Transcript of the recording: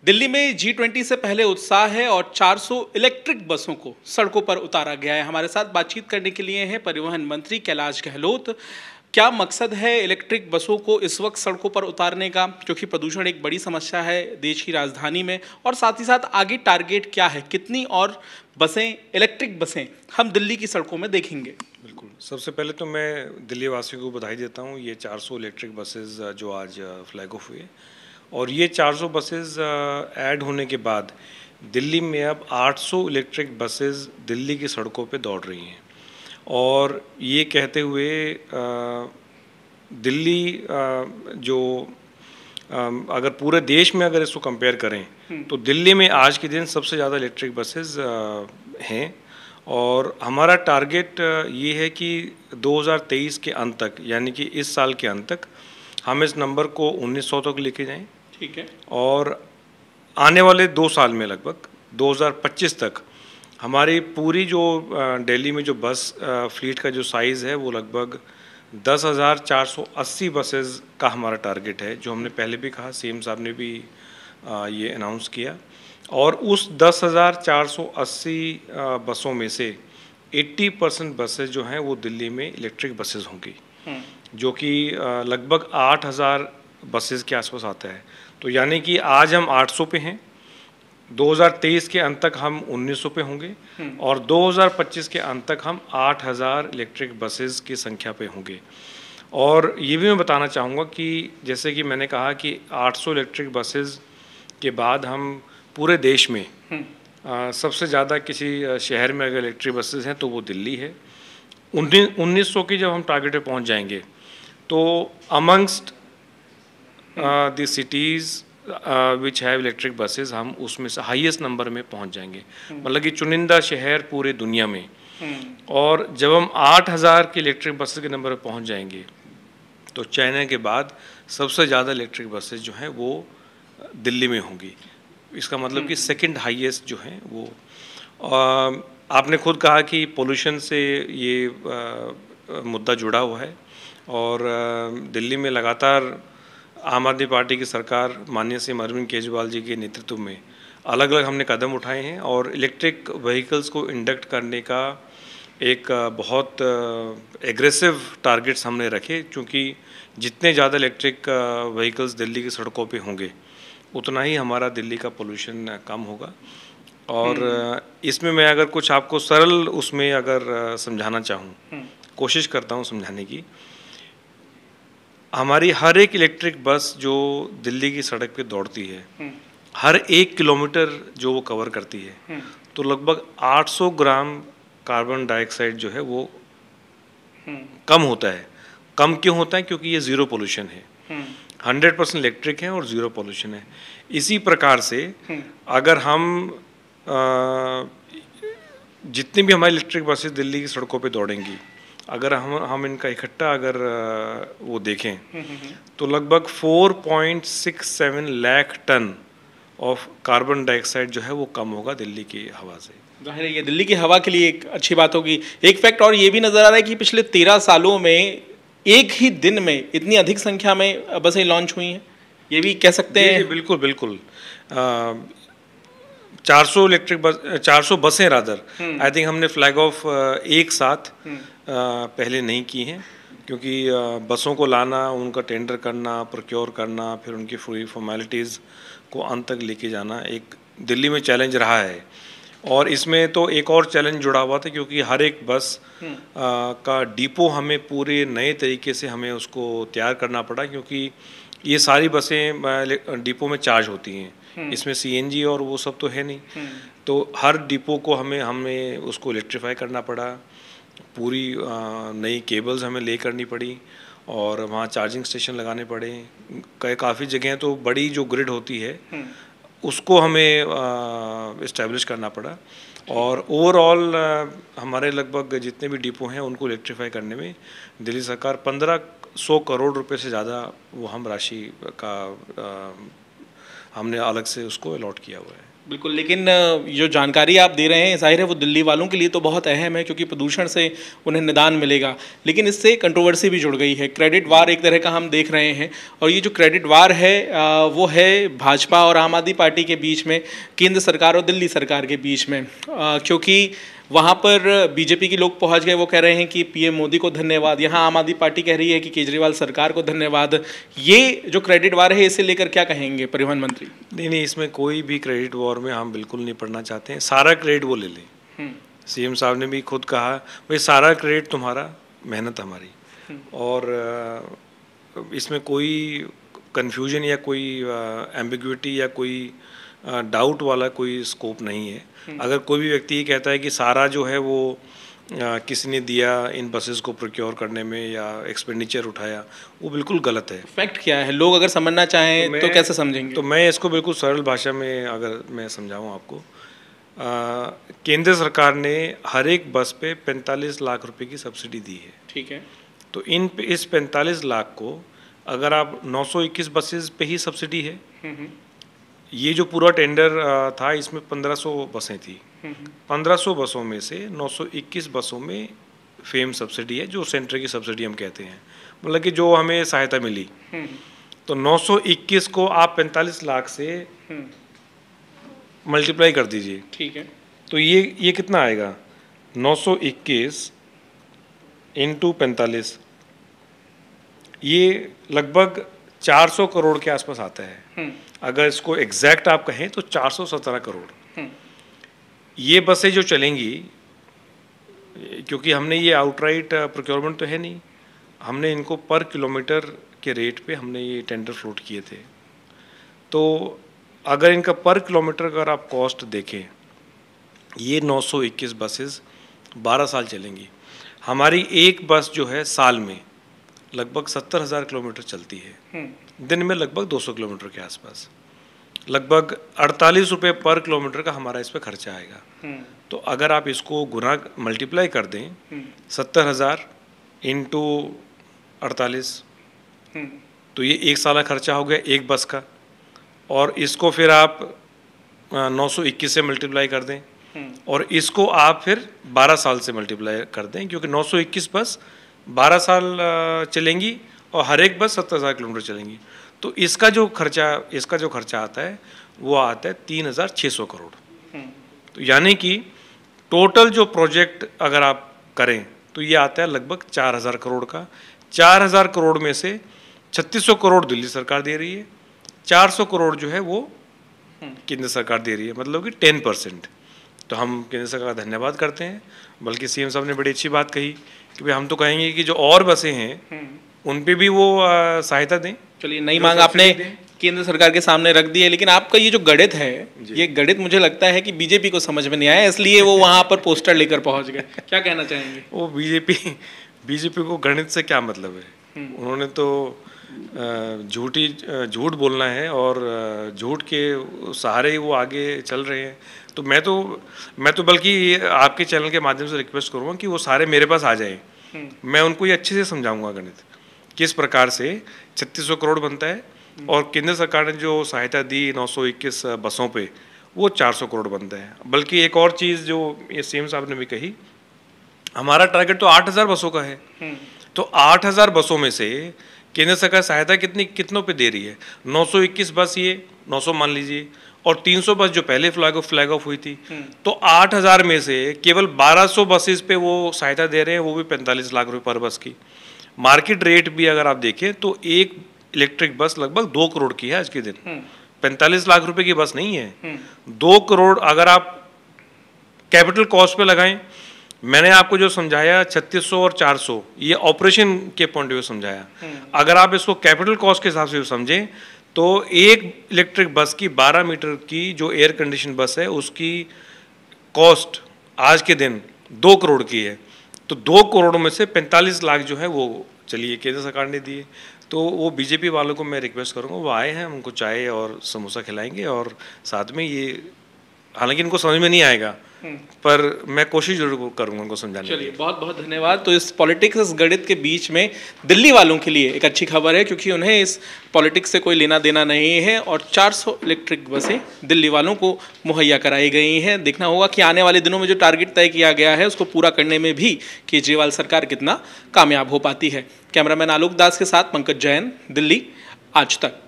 दिल्ली में G20 से पहले उत्साह है और 400 इलेक्ट्रिक बसों को सड़कों पर उतारा गया है। हमारे साथ बातचीत करने के लिए हैं परिवहन मंत्री कैलाश गहलोत। क्या मकसद है इलेक्ट्रिक बसों को इस वक्त सड़कों पर उतारने का, क्योंकि प्रदूषण एक बड़ी समस्या है देश की राजधानी में, और साथ ही साथ आगे टारगेट क्या है, कितनी और बसें, इलेक्ट्रिक बसें हम दिल्ली की सड़कों में देखेंगे? बिल्कुल, सबसे पहले तो मैं दिल्ली वासियों को बधाई देता हूँ। ये 400 इलेक्ट्रिक बसेस जो आज फ्लैग ऑफ हुए, और ये 400 बसेस ऐड होने के बाद दिल्ली में अब 800 इलेक्ट्रिक बसेस दिल्ली की सड़कों पे दौड़ रही हैं। और ये कहते हुए दिल्ली जो अगर पूरे देश में अगर इसको कंपेयर करें तो दिल्ली में आज के दिन सबसे ज़्यादा इलेक्ट्रिक बसेस हैं। और हमारा टारगेट ये है कि 2023 के अंत तक, यानी कि इस साल के अंत तक, हम इस नंबर को 1900 तक लेके जाएं। ठीक है। और आने वाले 2 साल में लगभग 2025 तक हमारी पूरी जो दिल्ली में जो बस फ्लीट का जो साइज़ है वो लगभग 10,480 बसेस का हमारा टारगेट है, जो हमने पहले भी कहा, सीएम साहब ने भी ये अनाउंस किया। और उस 10,480 बसों में से 80% बसेस जो हैं वो दिल्ली में इलेक्ट्रिक बसेस होंगी, जो कि लगभग 8,000 बसेस के आसपास आता है। तो यानी कि आज हम 800 पे हैं, 2023 के अंत तक हम 1900 पे होंगे, और 2025 के अंत तक हम 8,000 इलेक्ट्रिक बसेस की संख्या पे होंगे। और ये भी मैं बताना चाहूँगा कि जैसे कि मैंने कहा कि 800 इलेक्ट्रिक बसेस के बाद हम पूरे देश में सबसे ज़्यादा किसी शहर में अगर इलेक्ट्रिक बसेस हैं तो वो दिल्ली है। 1900 की जब हम टारगेट पे पहुँच जाएंगे तो amongst the cities which have electric buses, हम उसमें से हाईएस्ट नंबर में पहुंच जाएंगे, मतलब कि चुनिंदा शहर पूरे दुनिया में। और जब हम 8,000 की इलेक्ट्रिक बसेस के नंबर पर पहुंच जाएंगे तो चाइना के बाद सबसे ज़्यादा इलेक्ट्रिक बसेस जो हैं वो दिल्ली में होंगी। इसका मतलब कि सेकंड हाईएस्ट जो है वो। आपने खुद कहा कि पोल्यूशन से ये मुद्दा जुड़ा हुआ है, और दिल्ली में लगातार आम आदमी पार्टी की सरकार माननीय श्री अरविंद केजरीवाल जी के नेतृत्व में अलग अलग हमने कदम उठाए हैं, और इलेक्ट्रिक व्हीकल्स को इंडक्ट करने का एक बहुत एग्रेसिव टारगेट्स हमने रखे, क्योंकि जितने ज़्यादा इलेक्ट्रिक व्हीकल्स दिल्ली की सड़कों पे होंगे उतना ही हमारा दिल्ली का पोल्यूशन कम होगा। और इसमें मैं अगर कुछ आपको सरल उसमें अगर समझाना चाहूँ, कोशिश करता हूँ समझाने की। हमारी हर एक इलेक्ट्रिक बस जो दिल्ली की सड़क पे दौड़ती है, हर 1 किलोमीटर जो वो कवर करती है, तो लगभग 800 ग्राम कार्बन डाइऑक्साइड जो है वो कम होता है। कम क्यों होता है? क्योंकि ये ज़ीरो पोल्यूशन है, 100% इलेक्ट्रिक है और ज़ीरो पोल्यूशन है। इसी प्रकार से अगर हम जितनी भी हमारी इलेक्ट्रिक बसेस दिल्ली की सड़कों पे दौड़ेंगी, अगर हम इनका इकट्ठा अगर वो देखें तो लगभग 4.67 lakh tonne of carbon dioxide जो है वो कम होगा दिल्ली की हवा से। जाहिर है ये दिल्ली की हवा के लिए एक अच्छी बात होगी। एक फैक्ट और ये भी नज़र आ रहा है कि पिछले 13 सालों में एक ही दिन में इतनी अधिक संख्या में बसें लॉन्च हुई हैं, ये भी कह सकते हैं। बिल्कुल बिल्कुल। 400 इलेक्ट्रिक बस, 400 बसें रादर, आई थिंक हमने फ्लैग ऑफ एक साथ पहले नहीं की हैं, क्योंकि बसों को लाना, उनका टेंडर करना, प्रोक्योर करना, फिर उनकी पूरी फॉर्मेलिटीज़ को अंत तक लेके जाना एक दिल्ली में चैलेंज रहा है। और इसमें तो एक और चैलेंज जुड़ा हुआ था, क्योंकि हर एक बस का डिपो हमें पूरे नए तरीके से हमें उसको तैयार करना पड़ा, क्योंकि ये सारी बसें डिपो में चार्ज होती हैं, इसमें सीएनजी और वो सब तो है नहीं। तो हर डिपो को हमें उसको इलेक्ट्रीफाई करना पड़ा, पूरी नई केबल्स हमें ले करनी पड़ी, और वहाँ चार्जिंग स्टेशन लगाने पड़े। काफ़ी जगह तो बड़ी जो ग्रिड होती है उसको हमें इस्टेब्लिश करना पड़ा। और ओवरऑल हमारे लगभग जितने भी डिपो हैं उनको इलेक्ट्रीफाई करने में दिल्ली सरकार 1500 करोड़ रुपए से ज़्यादा वो हम राशि का हमने अलग से उसको अलॉट किया हुआ है। बिल्कुल, लेकिन जो जानकारी आप दे रहे हैं ज़ाहिर है वो दिल्ली वालों के लिए तो बहुत अहम है क्योंकि प्रदूषण से उन्हें निदान मिलेगा, लेकिन इससे कंट्रोवर्सी भी जुड़ गई है। क्रेडिट वार एक तरह का हम देख रहे हैं, और ये जो क्रेडिट वार है वो है भाजपा और आम आदमी पार्टी के बीच में, केंद्र सरकार और दिल्ली सरकार के बीच में, क्योंकि वहाँ पर बीजेपी के लोग पहुँच गए, वो कह रहे हैं कि पीएम मोदी को धन्यवाद, यहाँ आम आदमी पार्टी कह रही है कि केजरीवाल सरकार को धन्यवाद। ये जो क्रेडिट वार है इसे लेकर क्या कहेंगे परिवहन मंत्री? नहीं, इसमें कोई भी क्रेडिट वॉर में हम बिल्कुल नहीं पढ़ना चाहते हैं। सारा क्रेडिट वो ले लें। सीएम साहब ने भी खुद कहा भाई सारा क्रेडिट तुम्हारा, मेहनत हमारी, और इसमें कोई कन्फ्यूजन या कोई एम्बिग्विटी या कोई डाउट वाला कोई स्कोप नहीं है। अगर कोई भी व्यक्ति ये कहता है कि सारा जो है वो किसी ने दिया इन बसेस को प्रोक्योर करने में या एक्सपेंडिचर उठाया, वो बिल्कुल गलत है। फैक्ट क्या है, लोग अगर समझना चाहें तो कैसे समझेंगे? तो मैं इसको बिल्कुल सरल भाषा में अगर मैं समझाऊं आपको, केंद्र सरकार ने हर एक बस पे 45 लाख रुपए की सब्सिडी दी है। ठीक है। तो इस 45 लाख को अगर आप 921 बसेस पे ही सब्सिडी है, ये जो पूरा टेंडर था इसमें 1500 बसें थी, 1500 बसों में से 921 बसों में फेम सब्सिडी है, जो सेंटर की सब्सिडी हम कहते हैं, मतलब कि जो हमें सहायता मिली। तो 921 को आप 45 लाख से मल्टीप्लाई कर दीजिए। ठीक है। तो ये कितना आएगा? 921 इंटू 45, ये लगभग 400 करोड़ के आसपास आता है। अगर इसको एग्जैक्ट आप कहें तो 417 करोड़। ये बसें जो चलेंगी, क्योंकि हमने ये आउटराइट प्रोक्योरमेंट तो है नहीं, हमने इनको पर किलोमीटर के रेट पे हमने ये टेंडर फ्लोट किए थे। तो अगर इनका पर किलोमीटर अगर आप कॉस्ट देखें, ये 921 बसेस 12 साल चलेंगी। हमारी एक बस जो है साल में लगभग 70,000 किलोमीटर चलती है, दिन में लगभग 200 किलोमीटर के आसपास, लगभग 48 रुपये पर किलोमीटर का हमारा इस पर खर्चा आएगा। तो अगर आप इसको गुना मल्टीप्लाई कर दें, 70,000 इंटू 48, तो ये एक साल का खर्चा हो गया एक बस का, और इसको फिर आप 921 से मल्टीप्लाई कर दें, और इसको आप फिर 12 साल से मल्टीप्लाई कर दें, क्योंकि 921 बस 12 साल चलेंगी और हर एक बस 70,000 किलोमीटर चलेंगी। तो इसका जो खर्चा आता है वो आता है 3,600 करोड़। तो यानी कि टोटल जो प्रोजेक्ट अगर आप करें तो ये आता है लगभग 4,000 करोड़ का। 4,000 करोड़ में से 3,600 करोड़ दिल्ली सरकार दे रही है, 400 करोड़ जो है वो केंद्र सरकार दे रही है, मतलब कि 10%। तो हम केंद्र सरकार का धन्यवाद करते हैं। बल्कि सीएम साहब ने बड़ी अच्छी बात कही कि भाई हम तो कहेंगे कि जो और बसें हैं उन पे भी वो सहायता दें। चलिए, नई मांग आपने केंद्र सरकार के सामने रख दी है, लेकिन आपका ये जो गणित है, ये गणित मुझे लगता है कि बीजेपी को समझ में नहीं आया, इसलिए वो वहां पर पोस्टर लेकर पहुंच गए। क्या कहना चाहेंगे? वो बीजेपी को गणित से क्या मतलब है? उन्होंने तो झूठ बोलना है और झूठ के सहारे ही वो आगे चल रहे हैं। तो मैं तो बल्कि आपके चैनल के माध्यम से रिक्वेस्ट करूँगा कि वो सारे मेरे पास आ जाएं, मैं उनको ये अच्छे से समझाऊंगा गणित किस प्रकार से 3,600 करोड़ बनता है, और केंद्र सरकार ने जो सहायता दी 921 बसों पे वो 400 करोड़ बनता है। बल्कि एक और चीज़ जो ये सीएम साहब ने भी कही, हमारा टारगेट तो 8,000 बसों का है। तो 8,000 बसों में से केंद्र सरकार सहायता कितनों पे दे रही है? 921 बस, ये 900 मान लीजिए, और 300 बस जो पहले फ्लैग ऑफ हुई थी। तो 8,000 में से केवल 1,200 बसेस पे वो सहायता दे रहे हैं, वो भी 45 लाख रुपए पर बस की। मार्केट रेट भी अगर आप देखें तो एक इलेक्ट्रिक बस लगभग 2 करोड़ की है आज के दिन। 45 लाख रुपए की बस नहीं है। 2 करोड़ अगर आप कैपिटल कॉस्ट पे लगाएं, मैंने आपको जो समझाया 3,600 और 400, ये ऑपरेशन के पॉइंट ऑफ व्यू समझाया। अगर आप इसको कैपिटल कॉस्ट के हिसाब से समझें तो एक इलेक्ट्रिक बस की 12 मीटर की जो एयर कंडीशन बस है उसकी कॉस्ट आज के दिन 2 करोड़ की है। तो 2 करोड़ में से 45 लाख जो है वो चलिए केंद्र सरकार ने दिए। तो वो बीजेपी वालों को मैं रिक्वेस्ट करूँगा, वो आए हैं, उनको चाय और समोसा खिलाएंगे, और साथ में ये, हालांकि इनको समझ में नहीं आएगा पर मैं कोशिश जरूर करूंगा उनको समझाने की। चलिए, बहुत बहुत धन्यवाद। तो इस पॉलिटिक्स, इस गणित के बीच में दिल्ली वालों के लिए एक अच्छी खबर है, क्योंकि उन्हें इस पॉलिटिक्स से कोई लेना देना नहीं है और 400 इलेक्ट्रिक बसें दिल्ली वालों को मुहैया कराई गई हैं। देखना होगा कि आने वाले दिनों में जो टारगेट तय किया गया है उसको पूरा करने में भी केजरीवाल सरकार कितना कामयाब हो पाती है। कैमरामैन आलोक दास के साथ पंकज जैन, दिल्ली आज तक।